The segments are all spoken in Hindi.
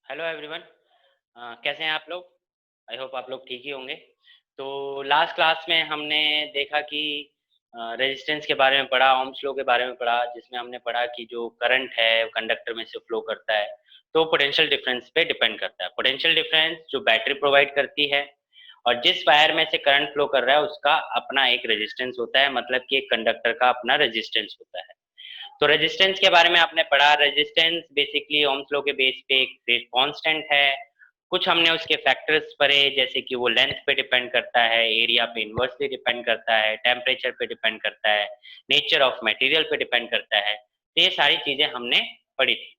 Hello everyone. कैसे हैं आप लोग? आई होप आप लोग ठीक ही होंगे। तो लास्ट क्लास में हमने देखा कि रेजिस्टेंस के बारे में पढ़ा, ओम्स लॉ के बारे में पढ़ा, जिसमें हमने पढ़ा कि जो करंट है कंडक्टर में से फ्लो करता है तो पोटेंशियल डिफरेंस पे डिपेंड करता है। पोटेंशियल डिफरेंस जो बैटरी प्रोवाइड करती है और जिस वायर में से करंट फ्लो कर रहा है उसका अपना एक रेजिस्टेंस होता है, मतलब कि एक कंडक्टर का अपना रेजिस्टेंस होता है। तो रेजिस्टेंस के बारे में आपने पढ़ा। रेजिस्टेंस बेसिकली ओम्स लॉ के बेस पे एक कांस्टेंट है। कुछ हमने उसके फैक्टर्स पढ़े, जैसे कि वो लेंथ पे डिपेंड करता है, एरिया पे इनवर्सली डिपेंड करता है, टेम्परेचर पे डिपेंड करता है, नेचर ऑफ मटेरियल पे डिपेंड करता है। तो ये सारी चीजें हमने पढ़ी थी।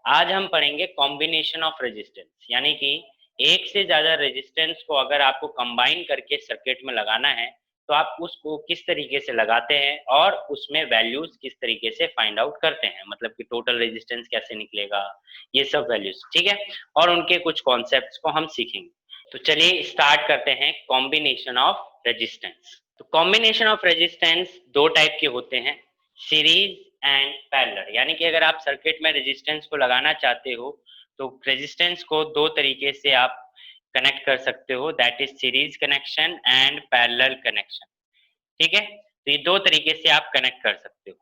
आज हम पढ़ेंगे कॉम्बिनेशन ऑफ रेजिस्टेंस, यानी कि एक से ज्यादा रेजिस्टेंस को अगर आपको कंबाइन करके सर्किट में लगाना है तो आप उसको किस तरीके से लगाते हैं और उसमें वैल्यूज किस तरीके से फाइंड आउट करते हैं, मतलब कि टोटल रेजिस्टेंस कैसे निकलेगा, ये सब वैल्यूज, ठीक है। और उनके कुछ कॉन्सेप्ट्स को हम सीखेंगे। तो चलिए स्टार्ट करते हैं कॉम्बिनेशन ऑफ रेजिस्टेंस। तो कॉम्बिनेशन ऑफ रेजिस्टेंस दो टाइप के होते हैं, सीरीज एंड पैरेलल। यानी कि अगर आप सर्किट में रेजिस्टेंस को लगाना चाहते हो तो रेजिस्टेंस को दो तरीके से आप कनेक्ट कर सकते हो, that is series connection and parallel connection. ठीक है, तो ये दो तरीके से आप कनेक्ट कर सकते हो।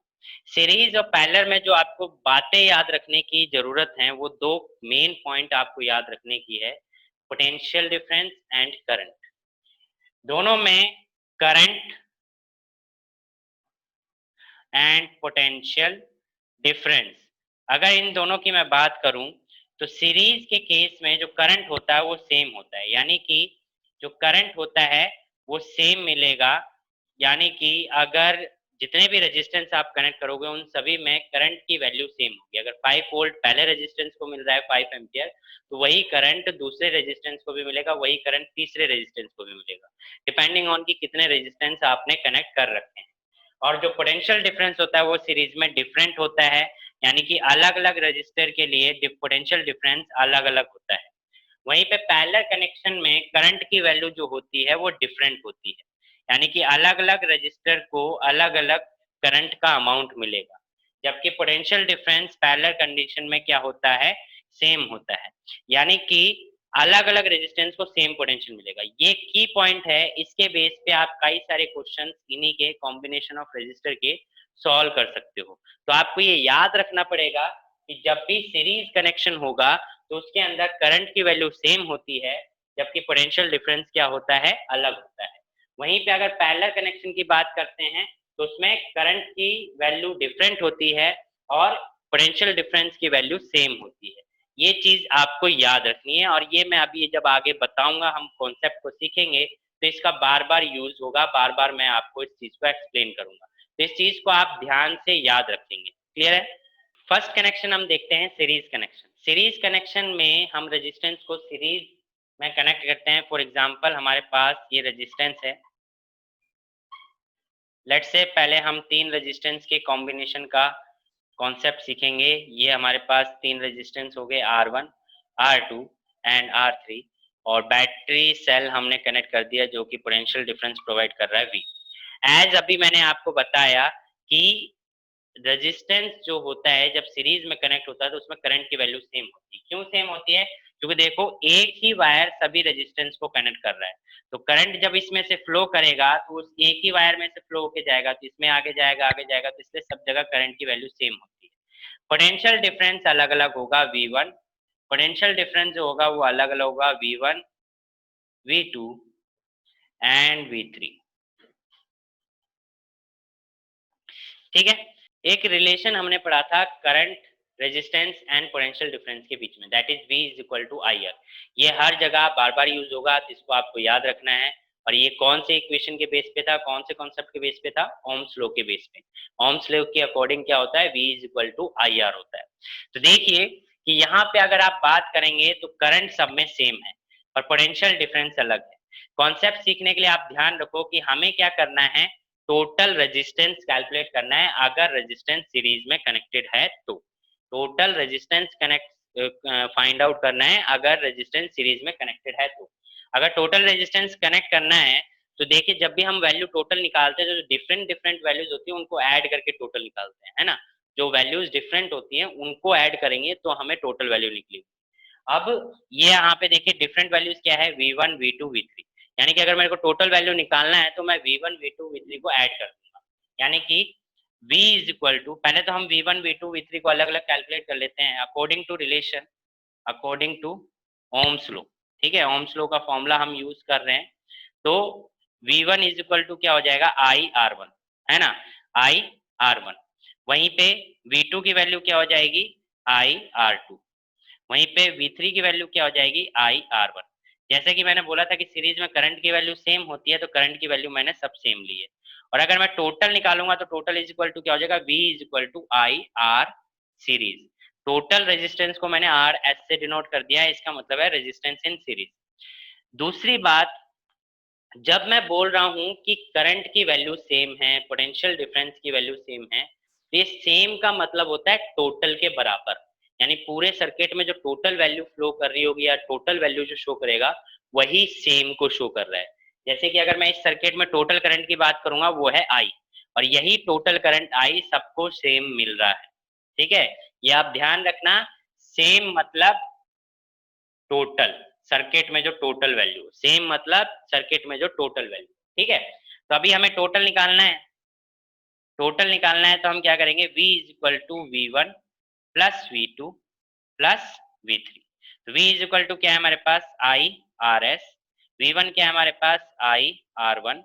सीरीज और पैरेलल में जो आपको बातें याद रखने की जरूरत है वो दो मेन पॉइंट आपको याद रखने की है, पोटेंशियल डिफरेंस एंड करंट। दोनों में करंट एंड पोटेंशियल डिफरेंस, अगर इन दोनों की मैं बात करूं तो सीरीज के केस में जो करंट होता है वो सेम होता है, यानी कि जो करंट होता है वो सेम मिलेगा। यानी कि अगर जितने भी रेजिस्टेंस आप कनेक्ट करोगे उन सभी में करंट की वैल्यू सेम होगी। अगर 5 वोल्ट पहले रेजिस्टेंस को मिल रहा है 5 एम्पियर, तो वही करंट दूसरे रेजिस्टेंस को भी मिलेगा, वही करंट तीसरे रेजिस्टेंस को भी मिलेगा, डिपेंडिंग ऑन कि कितने रेजिस्टेंस आपने कनेक्ट कर रखे हैं। और जो पोटेंशियल डिफरेंस होता है वो सीरीज में डिफरेंट होता है, यानी कि अलग अलग रजिस्टर के लिए पोटेंशियल डिफरेंस अलग अलग होता है। वहीं पे पैरेलल कनेक्शन में करंट की वैल्यू जो होती है वो डिफरेंट होती है, यानी कि अलग अलग रजिस्टर को अलग अलग करंट का अमाउंट मिलेगा, जबकि पोटेंशियल डिफरेंस पैरेलल कंडीशन में क्या होता है, सेम होता है। यानी कि अलग अलग रेजिस्टेंस को सेम पोटेंशियल मिलेगा। ये की पॉइंट है, इसके बेस पे आप कई सारे क्वेश्चंस इन्हीं के कॉम्बिनेशन ऑफ रजिस्टर के सॉल्व कर सकते हो। तो आपको ये याद रखना पड़ेगा कि जब भी सीरीज कनेक्शन होगा तो उसके अंदर करंट की वैल्यू सेम होती है, जबकि पोटेंशियल डिफरेंस क्या होता है, अलग होता है। वहीं पे अगर पैरेलल कनेक्शन की बात करते हैं तो उसमें करंट की वैल्यू डिफरेंट होती है और पोटेंशियल डिफरेंस की वैल्यू सेम होती है। ये चीज आपको याद रखनी है और ये मैं अभी जब आगे बताऊंगा, हम कॉन्सेप्ट को सीखेंगे तो इसका बार बार यूज होगा, बार बार मैं आपको इस चीज को एक्सप्लेन करूंगा, तो इस चीज को आप ध्यान से याद रखेंगे। क्लियर है? फर्स्ट कनेक्शन हम देखते हैं सीरीज कनेक्शन। सीरीज कनेक्शन में हम रेजिस्टेंस को सीरीज में कनेक्ट करते हैं। फॉर एग्जांपल हमारे पास ये रेजिस्टेंस है, लेट्स से पहले हम तीन रेजिस्टेंस के कॉम्बिनेशन का कॉन्सेप्ट सीखेंगे। ये हमारे पास तीन रेजिस्टेंस हो गए, R1, R2 एंड R3, और बैटरी सेल हमने कनेक्ट कर दिया जो कि पोटेंशियल डिफरेंस प्रोवाइड कर रहा है V। एज अभी मैंने आपको बताया कि रेजिस्टेंस जो होता है जब सीरीज में कनेक्ट होता है तो उसमें करंट की वैल्यू सेम होती है। क्यों सेम होती है? क्योंकि देखो एक ही वायर सभी रेजिस्टेंस को कनेक्ट कर रहा है, तो करंट जब इसमें से फ्लो करेगा तो उस एक ही वायर में से फ्लो होके जाएगा, तो इसमें आगे जाएगा आगे जाएगा, तो इसलिए सब जगह करंट की वैल्यू सेम होती है। पोटेंशियल डिफरेंस अलग अलग होगा, V1 पोटेंशियल डिफरेंस जो होगा वो अलग अलग होगा, V1, V2 एंड V3। ठीक है, एक रिलेशन हमने पढ़ा था current, resistance and potential difference के बीच में, that is V is equal to IR। ये हर जगह बार बार यूज होगा, तो इसको आपको याद रखना है। और ये कौन से इक्वेशन के बेस पे था, कौन से कॉन्सेप्ट के बेस पे था, ओम्स लॉ के बेस पे। ओम्स लॉ के अकॉर्डिंग क्या होता है, V is equal to IR होता है। तो देखिए कि यहाँ पे अगर आप बात करेंगे तो करंट सब में सेम है और पोटेंशियल डिफरेंस अलग है। कॉन्सेप्ट सीखने के लिए आप ध्यान रखो कि हमें क्या करना है, टोटल रेजिस्टेंस कैलकुलेट करना है अगर रेजिस्टेंस सीरीज में कनेक्टेड है तो। Total resistance connect find out करना है अगर रेजिस्टेंस सीरीज में कनेक्टेड है तो। अगर टोटल रेजिस्टेंस कनेक्ट करना है तो देखिए जब भी हम वैल्यू टोटल निकालते हैं तो डिफरेंट डिफरेंट वैल्यूज होती है उनको ऐड करके टोटल निकालते हैं, है ना। जो वैल्यूज डिफरेंट होती हैं उनको ऐड करेंगे तो हमें टोटल वैल्यू निकलेगी। अब ये यहाँ पे देखिए डिफरेंट वैल्यूज क्या है, V1 V2 V3, यानी कि अगर मेरे को टोटल वैल्यू निकालना है तो मैं V1 V2 V3 को ऐड कर दूंगा, यानी कि V इज इक्वल टू, पहले तो हम V1 V2 V3 को अलग अलग कैलकुलेट कर लेते हैं according to relation, according to Ohm's law. ठीक है, ओम्स लॉ का फॉर्मूला हम यूज कर रहे हैं, तो V1 इज इक्वल टू क्या हो जाएगा, I R1, है ना, I R1। वहीं पे V2 की वैल्यू क्या हो जाएगी, I R2। वहीं पे V3 की वैल्यू क्या हो जाएगी, I R1। जैसे कि मैंने बोला था कि सीरीज में करंट की वैल्यू सेम होती है, तो करंट की वैल्यू मैंने सब सेम ली है। और अगर मैं टोटल निकालूंगा तो टोटल इज इक्वल टू क्या हो जाएगा, V is equal to I R series. Total resistance को मैंने RS से डिनोट कर दिया है, इसका मतलब है रेजिस्टेंस इन सीरीज। दूसरी बात, जब मैं बोल रहा हूं कि करंट की वैल्यू सेम है, पोटेंशियल डिफरेंस की वैल्यू सेम है, तो ये सेम का मतलब होता है टोटल के बराबर, यानी पूरे सर्किट में जो टोटल वैल्यू फ्लो कर रही होगी या टोटल वैल्यू जो शो करेगा वही सेम को शो कर रहा है। जैसे कि अगर मैं इस सर्किट में टोटल करंट की बात करूंगा वो है I, और यही टोटल करंट I सबको सेम मिल रहा है। ठीक है, ये आप ध्यान रखना, सेम मतलब टोटल, सर्किट में जो टोटल वैल्यू, सेम मतलब सर्किट में जो टोटल वैल्यू। ठीक है, तो अभी हमें टोटल निकालना है, टोटल निकालना है तो हम क्या करेंगे, V is equal to V1 plus V2 plus V3। तो V इज इक्वल टू क्या है हमारे पास, I R S, V1 क्या है हमारे पास, I R1,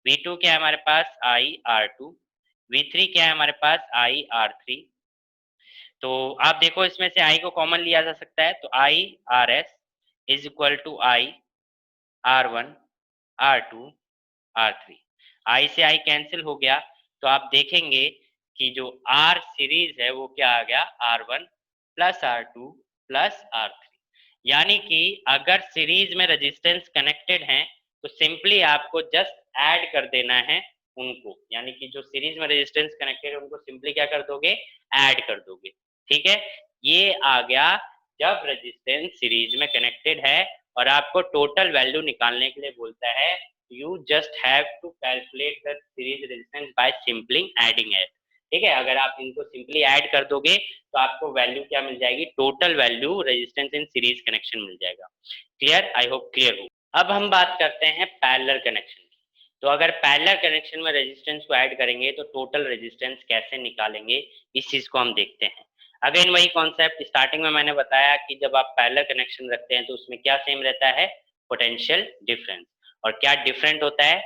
V2 क्या है हमारे पास, I R2, V3 क्या है हमारे पास, I R3। तो आप देखो इसमें से I को कॉमन लिया जा सकता है, तो I R S is equal to I R1 R2 R3। I से I कैंसिल हो गया, तो आप देखेंगे कि जो R सीरीज है वो क्या आ गया, R1 plus R2 plus R3। यानी कि अगर सीरीज में रेजिस्टेंस कनेक्टेड हैं तो सिंपली आपको जस्ट ऐड कर देना है उनको, यानी कि जो सीरीज में रेजिस्टेंस कनेक्टेड है उनको सिंपली क्या कर दोगे, ऐड कर दोगे। ठीक है, ये आ गया जब रेजिस्टेंस सीरीज में कनेक्टेड है और आपको टोटल वैल्यू निकालने के लिए बोलता है, you just have to calculate the series resistance by simply adding it। ठीक है, अगर आप इनको सिंपली ऐड कर दोगे तो आपको वैल्यू क्या मिल जाएगी, total value resistance in series connection मिल जाएगा। क्लियर, आई होप क्लियर हो। अब हम बात करते हैं पैरेलल कनेक्शन की। तो अगर पैरेलल कनेक्शन में रेजिस्टेंस को ऐड करेंगे तो टोटल रेजिस्टेंस कैसे निकालेंगे, इस चीज को हम देखते हैं। अगेन वही कॉन्सेप्ट, स्टार्टिंग में मैंने बताया कि जब आप पैरेलल कनेक्शन रखते हैं तो उसमें क्या सेम रहता है, पोटेंशियल डिफरेंस। और क्या डिफरेंट होता है,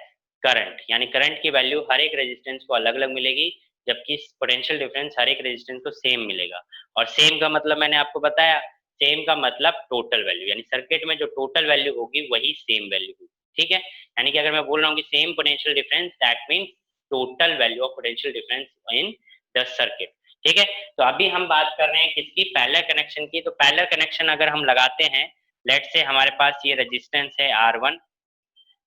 करंट, यानी करंट की वैल्यू हर एक रेजिस्टेंस को अलग अलग मिलेगी, जबकि पोटेंशियल डिफरेंस हर एक रेजिस्टेंस को सेम मिलेगा। और सेम का मतलब मैंने आपको बताया, सेम का मतलब टोटल वैल्यू, यानी सर्किट में जो टोटल वैल्यू होगी वही सेम वैल्यू होगी। ठीक है, यानी कि अगर मैं बोल रहा हूँ कि same potential difference, that means total value of potential difference in the circuit. ठीक है, तो अभी हम बात कर रहे हैं किसकी, पैरेलल कनेक्शन की। तो पैरेलल कनेक्शन अगर हम लगाते हैं, लेट से हमारे पास ये रेजिस्टेंस है R1,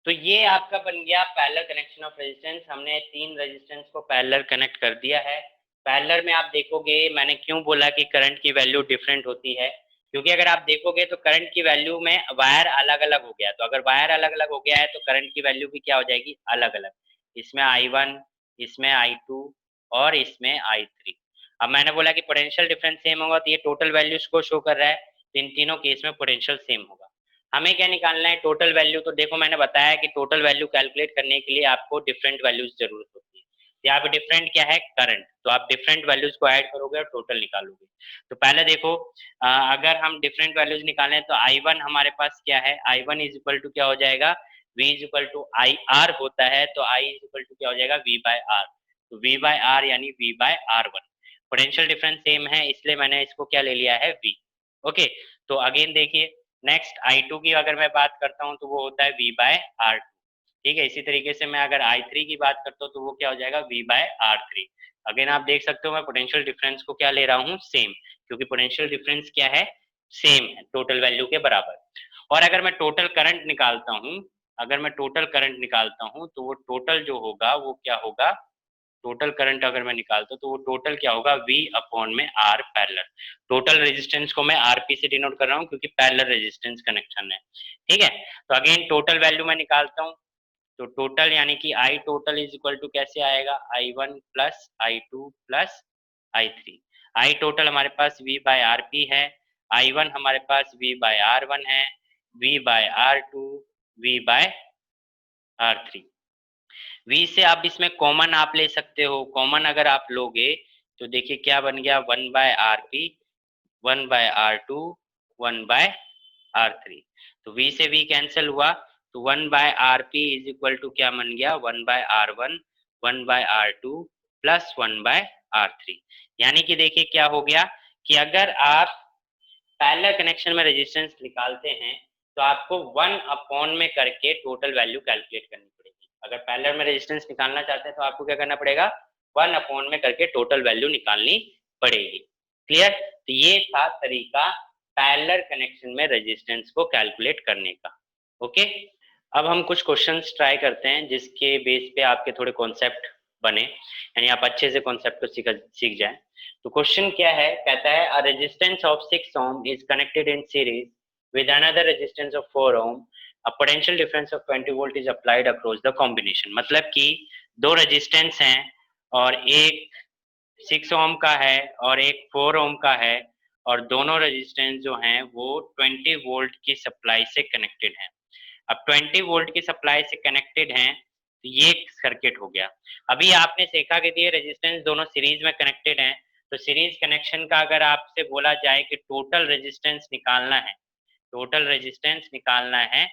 तो ये आपका बन गया पैरेलल कनेक्शन ऑफ रेजिस्टेंस। हमने तीन रेजिस्टेंस को पैरेलल कनेक्ट कर दिया है। पैरेलल में आप देखोगे, मैंने क्यों बोला कि करंट की वैल्यू डिफरेंट होती है, क्योंकि अगर आप देखोगे तो करंट की वैल्यू में वायर अलग अलग हो गया, तो अगर वायर अलग अलग हो गया है तो करंट की वैल्यू भी क्या हो जाएगी, अलग अलग। इसमें I1, इसमें I2 और इसमें I3। अब मैंने बोला कि पोटेंशियल डिफरेंस सेम होगा तो ये टोटल वैल्यूज को शो कर रहा है, तो इन तीनों केस में पोटेंशियल सेम होगा। हमें क्या निकालना है, टोटल वैल्यू। तो देखो मैंने बताया कि टोटल वैल्यू कैलकुलेट करने के लिए आपको डिफरेंट वैल्यूज जरूरत होती है। यहाँ पे डिफरेंट क्या है, करंट, तो आप डिफरेंट वैल्यूज को ऐड करोगे और टोटल निकालोगे। तो पहले देखो, अगर हम डिफरेंट वैल्यूज निकालें तो I1 हमारे पास क्या है, I1 इज इक्वल टू क्या हो जाएगा, V is equal to IR होता है, तो I इज इक्वल टू क्या हो जाएगा, V बाय R। तो V बाय R यानी V by R1। Potential difference same है इसलिए मैंने इसको क्या ले लिया है, V। ओके, तो अगेन देखिए, नेक्स्ट I2 की अगर मैं बात करता हूँ तो वो होता है V बाय R2। ठीक है, इसी तरीके से मैं अगर I3 की बात करता हूँ तो वो क्या हो जाएगा, V बाय R3। अगेन आप देख सकते हो मैं पोटेंशियल डिफरेंस को क्या ले रहा हूँ, सेम, क्योंकि पोटेंशियल डिफरेंस क्या है, सेम है, टोटल वैल्यू के बराबर। और अगर मैं टोटल करंट निकालता हूँ, अगर मैं टोटल करंट निकालता हूँ तो वो टोटल जो होगा वो क्या होगा, टोटल करंट अगर मैं निकालता हूँ तो वो टोटल क्या होगा, V अपॉन में R पैरेलल। टोटल रेजिस्टेंस को मैं RP से डिनोट कर रहा हूँ क्योंकि पैरेलल रेजिस्टेंस कनेक्शन है। ठीक है, तो अगेन टोटल वैल्यू मैं निकालता हूँ, तो टोटल यानी कि I total is equal to कैसे आएगा, I1 plus I2 plus I3। I total हमारे पास V बाय RP है, I1 हमारे पास V/R1 है, V/R2, V/R3। V से आप इसमें कॉमन आप ले सकते हो, कॉमन अगर आप लोगे तो देखिए क्या बन गया, 1/RP, 1/R2, 1/R3। तो V से V कैंसिल हुआ, तो 1/RP इज इक्वल टू क्या बन गया, 1/R1, 1/R2 प्लस 1/R3। यानी कि देखिए क्या हो गया कि अगर आप पैरेलल कनेक्शन में रेजिस्टेंस निकालते हैं तो आपको 1 में करके टोटल वैल्यू कैलकुलेट करनी पड़ेगी। अगर पैरेलल में रेजिस्टेंस निकालना चाहते हैं तो आपको क्या करना पड़ेगा, 1 में करके टोटल वैल्यू निकालनी पड़ेगी। क्लियर? तो ये था तरीका पैरेलल कनेक्शन में रेजिस्टेंस को कैलकुलेट करने का। ओके, अब हम कुछ क्वेश्चंस ट्राई करते हैं जिसके बेस पे आपके थोड़े कॉन्सेप्ट बने, यानी आप अच्छे से कॉन्सेप्ट को सीख जाएं। तो क्वेश्चन क्या है, कहता है a resistance of 6 ohm is connected in series with another resistance of 4 ohm, a potential difference of 20 volt is applied across the combination. मतलब कि दो रेजिस्टेंस हैं और एक 6 ओम का है और एक 4 ओम का है, और दोनों रेजिस्टेंस जो हैं वो 20 वोल्ट की सप्लाई से कनेक्टेड हैं। अब 20 वोल्ट की सप्लाई से कनेक्टेड हैं तो ये सर्किट हो गया। अभी आपने सीखा कि ये रेजिस्टेंस दोनों सीरीज में कनेक्टेड हैं, तो सीरीज कनेक्शन का अगर आपसे बोला जाए कि टोटल रेजिस्टेंस निकालना है, टोटल रेजिस्टेंस निकालना है,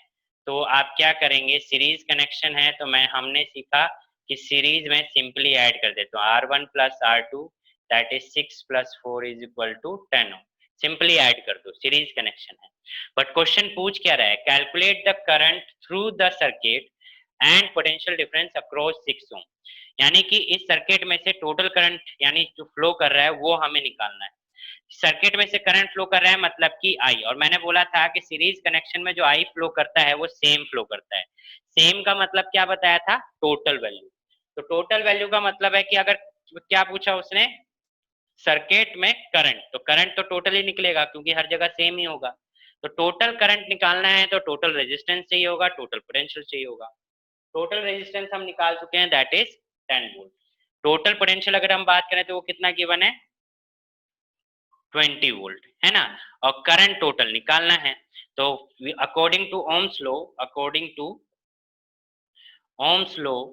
तो आप क्या करेंगे, सीरीज कनेक्शन है तो हमने सीखा कि सीरीज में सिंपली ऐड कर देते हो, R1 plus R2 that is 6 plus 4 is equal to 10 ohm, simply add कर दो, सीरीज कनेक्शन है। बट क्वेश्चन पूछ क्या रहा है, calculate the current through the circuit and potential difference across 6 ohm. यानी कि इस सर्किट में से टोटल करंट यानी जो फ्लो कर रहा है वो हमें निकालना है। सर्किट में से करंट फ्लो कर रहा है मतलब कि आई, और मैंने बोला था कि सीरीज कनेक्शन में जो आई फ्लो करता है वो सेम फ्लो करता है। सेम का मतलब क्या बताया था, टोटल वैल्यू। तो टोटल वैल्यू का मतलब है कि अगर क्या पूछा उसने, सर्किट में करंट, तो करंट तो टोटल ही निकलेगा क्योंकि हर जगह सेम ही होगा। तो टोटल करंट निकालना है तो टोटल रेजिस्टेंस चाहिए होगा, टोटल पोटेंशियल चाहिए होगा। टोटल रेजिस्टेंस हम निकाल चुके हैं that is 10 volt. Total potential अगर हम बात करें तो वो कितना गिवन है, 20 वोल्ट है ना, और करंट टोटल निकालना है। तो according to Ohm's law, according to Ohm's law,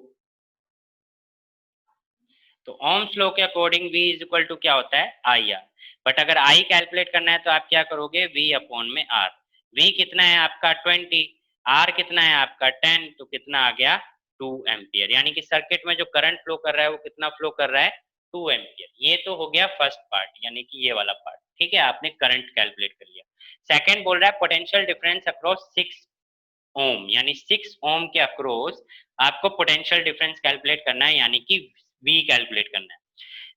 तो ओम्स लॉ के according V is equal to क्या होता है, आई आर। बट अगर I कैलकुलेट करना है तो आप क्या करोगे, V अपॉन में R। V कितना है आपका 20, R कितना है आपका 10, तो कितना आ गया 2 एम्पियर। यानी कि सर्किट में जो करंट फ्लो कर रहा है वो कितना फ्लो कर रहा है, 2 एम्पियर। ये तो हो गया फर्स्ट पार्ट, यानी कि ये वाला पार्ट, ठीक है, आपने करंट कैलकुलेट कर लिया। सेकंड बोल रहा है पोटेंशियल डिफरेंस अक्रॉस 6 ओम, यानी 6 ओम के अक्रॉस आपको पोटेंशियल डिफरेंस कैलकुलेट करना है, यानी कि V कैलकुलेट करना है।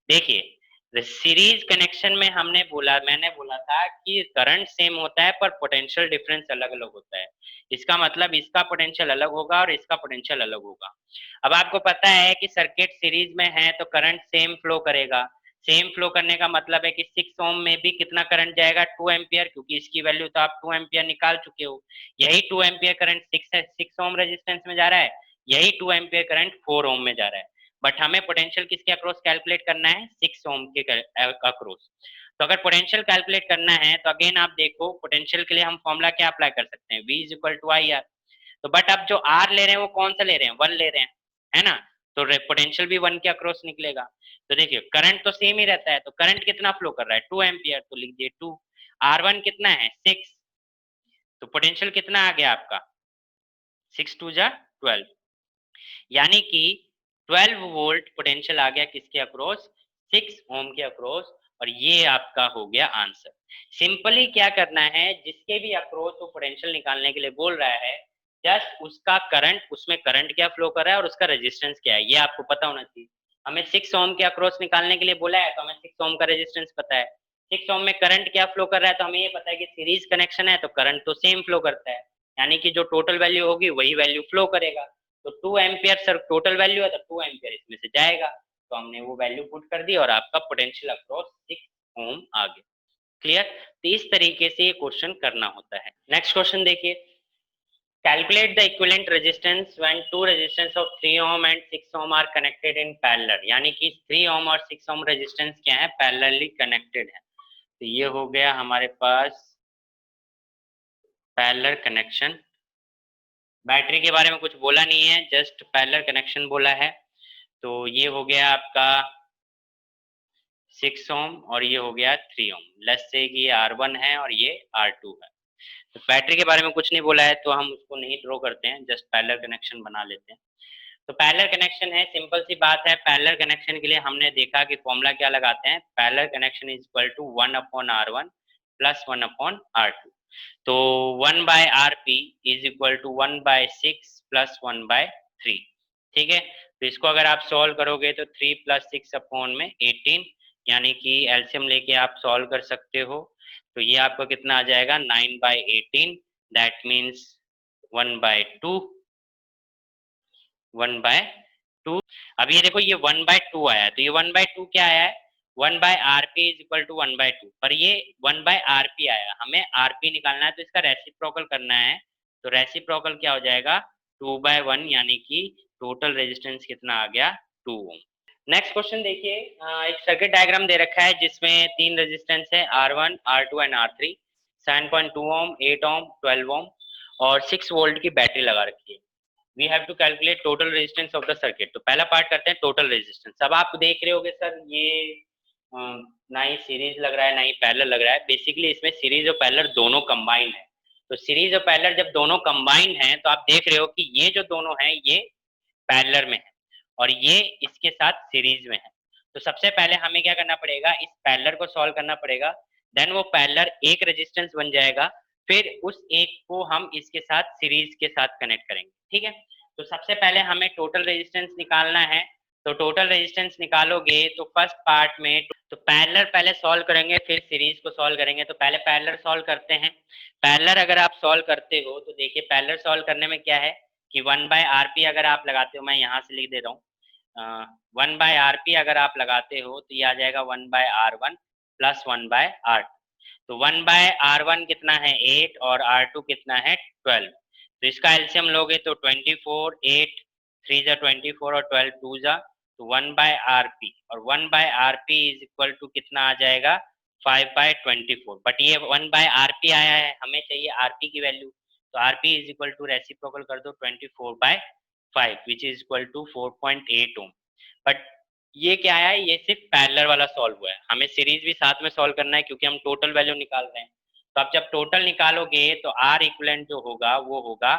देखिए सीरीज कनेक्शन में मैंने बोला था कि करंट सेम होता है पर पोटेंशियल डिफरेंस अलग अलग होता है। इसका मतलब इसका पोटेंशियल अलग होगा और इसका पोटेंशियल अलग होगा। अब आपको पता है कि सर्किट सीरीज में है तो करंट सेम फ्लो करेगा। सेम फ्लो करने का मतलब है कि 6 ओम में भी कितना करंट जाएगा, 2 एम्पियर, क्योंकि इसकी वैल्यू तो आप 2 एम्पियर निकाल चुके हो। यही 2 एम्पियर करंट 6 ओम रेजिस्टेंस में जा रहा है, यही 2 एम्पियर करंट 4 ओम में जा रहा है। बट हमें पोटेंशियल किसके अक्रॉस कैलकुलेट करना है, 6 ओम के अक्रॉस। तो अगर पोटेंशियल कैलकुलेट करना है तो अगेन आप देखो पोटेंशियल के लिए हम फॉर्मूला क्या अप्लाई कर सकते हैं, V is equal to I R. तो बट अब जो R ले रहे हैं वो कौन सा ले रहे हैं, 1 ले रहे हैं, है ना, तो पोटेंशियल भी 1 के अक्रॉस निकलेगा। तो देखिए करंट तो सेम ही रहता है, तो करंट कितना फ्लो कर रहा है, 2 एम्पियर, तो लिख दिए 2। R1 कितना है 6, तो पोटेंशियल कितना आ गया आपका 6 2 जा 12, यानी कि 12 वोल्ट पोटेंशियल आ गया किसके अक्रॉस, 6 ओम के अक्रॉस। और ये आपका हो गया आंसर। सिंपली क्या करना है, जिसके भी अक्रॉस वो पोटेंशियल निकालने के लिए बोल रहा है, जस्ट उसका करंट, उसमें करंट क्या फ्लो कर रहा है और उसका रेजिस्टेंस क्या है ये आपको पता होना चाहिए। हमें 6 ओम के अक्रॉस निकालने के लिए बोला है तो हमें 6 ओम का रेजिस्टेंस पता है, 6 ओम में करंट क्या फ्लो कर रहा है तो हमें ये पता है कि सीरीज कनेक्शन है तो करंट तो सेम फ्लो करता है, यानी कि जो टोटल वैल्यू होगी वही वैल्यू फ्लो करेगा। तो 2 एम्पियर सर टोटल वैल्यू है तो 2 एम्पियर इसमें से जाएगा, तो हमने वो वैल्यू पुट कर दी और आपका पोटेंशियल अक्रॉस 6 ओम आ गया। क्लियर? तो इस तरीके से ये क्वेश्चन करना होता है। नेक्स्ट क्वेश्चन देखिए, calculate the equivalent resistance when two resistance of 3 ohm and 6 ohm are connected in parallel. यानी कि 3 ओम और 6 ओम रेजिस्टेंस क्या है, पैरेलली कनेक्टेड है। तो ये हो गया हमारे पास पैरेलल कनेक्शन। बैटरी के बारे में कुछ बोला नहीं है, जस्ट पैरेलल कनेक्शन बोला है। तो ये हो गया आपका 6 ओम और ये हो गया 3 ओम। लेट्स से कि ये R1 है और ये R2 है। तो बैटरी के बारे में कुछ नहीं बोला है तो हम उसको नहीं ड्रॉ करते हैं, जस्ट पैरेलल कनेक्शन बना लेते हैं। तो पैरेलल कनेक्शन है, सिंपल सी बात है। पैरेलल कनेक्शन के लिए हमने देखा कि फॉर्मूला क्या लगाते हैं, parallel connection is equal to 1/R1 plus 1/R2। तो 1/RP is equal to 1/6 plus 1/3। ठीक है, तो इसको अगर आप सॉल्व करोगे तो 3 + 6 अपॉन में 18, यानी कि एलसीएम लेके आप सॉल्व कर सकते हो। तो ये आपको कितना आ जाएगा 9/18, दैट मीन्स 1/2। 1/2। अब ये देखो ये 1/2 आया है, तो ये 1/2 क्या आया है, 1/RP इज इक्वल टू 1/2, पर ये 1/RP आया, हमें RP निकालना है तो इसका रेसिप्रोकल करना है। तो रेसिप्रोकल क्या हो जाएगा 2/1, यानी कि टोटल रेजिस्टेंस कितना आ गया 2 ओम। नेक्स्ट क्वेश्चन देखिए, एक सर्किट डायग्राम दे रखा है जिसमें 3 रेजिस्टेंस है R1, R2 एंड R3, 7.2 ओम, 8 ओम, 12 ओम और 6 वोल्ट की बैटरी लगा रखी है। We have to calculate total resistance of the circuit. तो पहला पार्ट करते हैं टोटल रेजिस्टेंस। अब आप देख रहे होगे सर ये ना ही सीरीज लग रहा है ना ही पैरेलल लग रहा है। बेसिकली इसमें सीरीज और पैरेलल दोनों कंबाइंड है। तो सीरीज और पैरेलल जब दोनों कंबाइंड हैं तो आप देख रहे हो कि ये जो दोनों हैं ये पैरेलल में है और ये इसके साथ सीरीज में है। तो सबसे पहले हमें क्या करना पड़ेगा, इस पैरेलल को सॉल्व करना पड़ेगा। देन वो पैरेलल एक रेजिस्टेंस बन जाएगा, फिर उस एक को हम इसके साथ सीरीज के साथ कनेक्ट करेंगे। ठीक है, तो सबसे पहले हमें टोटल रेजिस्टेंस निकालना है। तो टोटल रेजिस्टेंस निकालोगे तो फर्स्ट पार्ट में तो पैरेलल पहले सॉल्व करेंगे फिर सीरीज को सॉल्व करेंगे। तो पहले पैरेलल सॉल्व करते हैं। पैरेलल अगर आप सॉल्व करते हो तो देखिए पैरेलल सॉल्व करने में क्या है कि 1/RP अगर आप लगाते हो, मैं यहाँ से लिख दे रहा हूँ, 1/RP अगर आप लगाते हो तो ये आ जाएगा 1/R1 प्लस 1/R2। तो 1/R1 कितना है 8 और R2 कितना है 12। तो इसका एलसीएम लोगे तो 24, 8 3 जा 24 और 12 2 जा, तो 1/RP और 1/RP इज इक्वल टू कितना आ जाएगा 5/24। बट ये 1/RP आया है, हमें चाहिए RP की वैल्यू। तो RP is equal to reciprocal कर दो 24/5 which is equal to 4.8 ohm. But ये क्या है, ये सिर्फ पैरेलल वाला सॉल्व हुआ है, हमें सीरीज भी साथ में सॉल्व करना है क्योंकि हम टोटल वैल्यू निकाल रहे हैं। तो आप जब टोटल निकालोगे तो R इक्विवेलेंट जो होगा वो होगा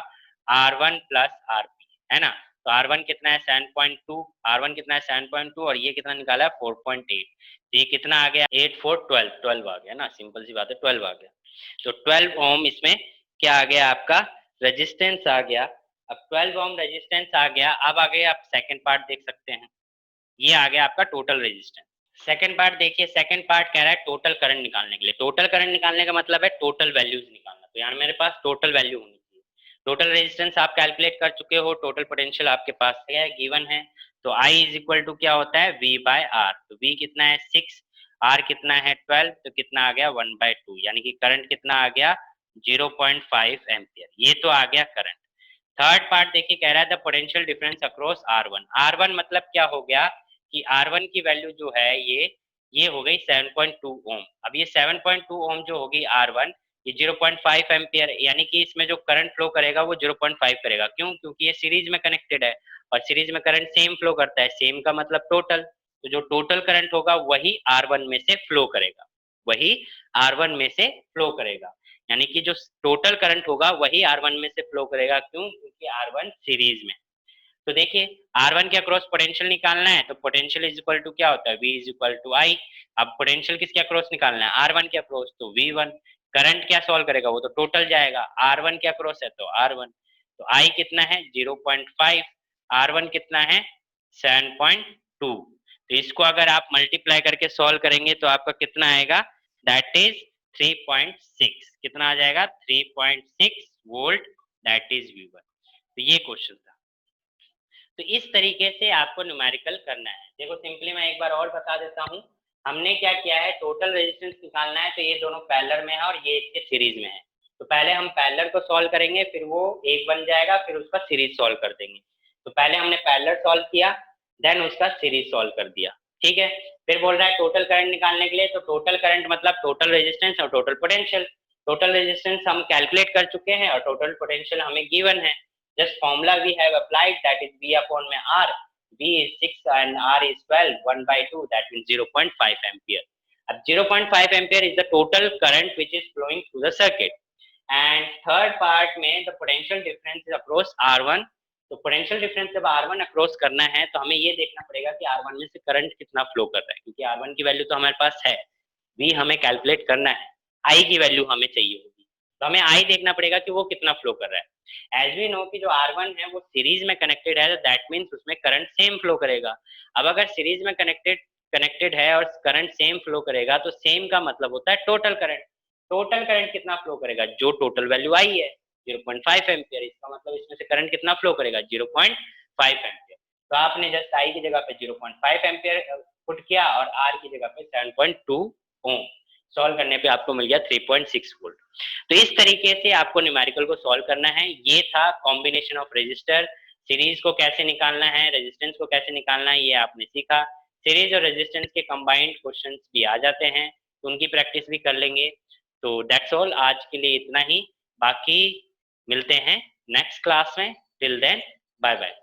R1 प्लस RP, है ना। तो R1 कितना है 7.2, R1 कितना है 7.2 और ये कितना निकाला है 4.8। तो ये कितना आ गया 8 4 12, 12 आ गया ना, सिंपल सी बात है 12 आ गया। तो 12 ओम इसमें क्या आ गया आपका रेजिस्टेंस आ गया। अब 12 ओम रेजिस्टेंस आ गया। अब आगे आप सेकंड पार्ट देख सकते हैं, ये आ गया आपका टोटल रेजिस्टेंस। सेकंड पार्ट देखिए, सेकंड पार्ट कह रहा है टोटल करंट निकालने के लिए। टोटल करंट निकालने का मतलब है टोटल वैल्यूज निकालना। तो यार मेरे पास टोटल वैल्यू होनी चाहिए। टोटल रेजिस्टेंस आप कैलकुलेट कर चुके हो, टोटल पोटेंशियल आपके पास है गिवन है। तो I इज इक्वल टू क्या होता है V/R। तो V कितना है 6, R कितना है 12, तो कितना आ गया 1/2, यानी कि करंट कितना आ गया 0.5 एम्पियर। ये तो आ गया करंट। थर्ड पार्ट देखिए कह रहा है the potential difference across R1। R1 मतलब क्या हो गया कि R1 की वैल्यू जो है ये हो गई 7.2 ओम। अब ये 7.2 ओम जो होगी R1, ये 0.5 एम्पियर, यानी कि इसमें जो करंट फ्लो करेगा वो 0.5 करेगा। क्यों? क्योंकि ये सीरीज में कनेक्टेड है और सीरीज में करंट सेम फ्लो करता है। सेम का मतलब टोटल, तो जो टोटल करंट होगा वही R1 में से फ्लो करेगा, वही R1 में से फ्लो करेगा, यानी कि जो टोटल करंट होगा वही R1 में से फ्लो करेगा। क्यों? क्योंकि R1 सीरीज में। तो देखिए R1 के अक्रॉस पोटेंशियल निकालना है, तो पोटेंशियल इज इक्वल टू क्या होता है V is equal to I। अब पोटेंशियल किसके अक्रॉस निकालना है R1 के अक्रॉस, तो V1। करंट क्या सॉल्व करेगा, वो तो टोटल जाएगा, R1 के अक्रॉस है तो R1। तो I कितना है 0.5, R1 कितना है 7.2। तो इसको अगर आप मल्टीप्लाई करके सॉल्व करेंगे तो आपका कितना आएगा, दैट इज 3.6। कितना आ जाएगा 3.6 वोल्ट, दैट इज V1। तो ये क्वेश्चन था। तो इस तरीके से आपको न्यूमेरिकल करना है। देखो सिंपली मैं एक बार और बता देता हूँ, हमने क्या किया है टोटल रेजिस्टेंस निकालना है। तो ये दोनों पैरेलल में है और ये इसके सीरीज में है। तो पहले हम पैरेलल को सॉल्व करेंगे, फिर वो एक बन जाएगा, फिर उसका सीरीज सॉल्व कर देंगे। तो पहले हमने पैरेलल सॉल्व किया, देन उसका सीरीज सॉल्व कर दिया, ठीक है। फिर बोल रहा है टोटल करंट निकालने के लिए, तो टोटल करंट मतलब टोटल रेजिस्टेंस और टोटल पोटेंशियल। टोटल रेजिस्टेंस हम कैलकुलेट कर चुके हैं और टोटल पोटेंशियल हमें गिवन है। Just formula we have applied, that is V upon में R। V is 6 and R is 12, 1/2, that means 0.5 ampere. अब 0.5 ampere is the total current which is flowing through the circuit. And third part में the potential difference is across R1। तो पोटेंशियल डिफरेंस जब R1 अक्रॉस करना है तो हमें ये देखना पड़ेगा कि R1 में से करंट कितना फ्लो कर रहा है, क्योंकि R1 की वैल्यू तो हमारे पास है, V हमें कैलकुलेट करना है, I की वैल्यू हमें चाहिए होगी, तो हमें I देखना पड़ेगा कि वो कितना फ्लो कर रहा है। एज वी नो कि जो R1 है वो सीरीज में कनेक्टेड है, तो दैट मीन्स उसमें करंट सेम फ्लो करेगा। अब अगर सीरीज में कनेक्टेड है और करंट सेम फ्लो करेगा तो सेम का मतलब होता है टोटल करंट। टोटल करंट कितना फ्लो करेगा, जो टोटल वैल्यू आई है 0.5 एम्पियर, इसका मतलब इसमें से करंट कितना फ्लो करेगा 0.5 एम्पियर। तो आपने जस्ट आई की जगह पे 0.5 एम्पियर पुट किया और आर की जगह पे 7.2 ओम, सॉल्व करने पे आपको मिल गया 3.6 वोल्ट। तो इस तरीके से आपको न्यूमेरिकल को सॉल्व करना है। ये था कॉम्बिनेशन ऑफ रेजिस्टर। सीरीज को कैसे निकालना है, रेजिस्टेंस को कैसे निकालना है, ये आपने सीखा। सीरीज और रेजिस्टेंस के कंबाइंड क्वेश्चंस भी आ जाते हैं, तो उनकी प्रैक्टिस भी कर लेंगे। तो दैट्स ऑल, आज के लिए इतना ही। बाकी मिलते हैं नेक्स्ट क्लास में। Till then bye bye.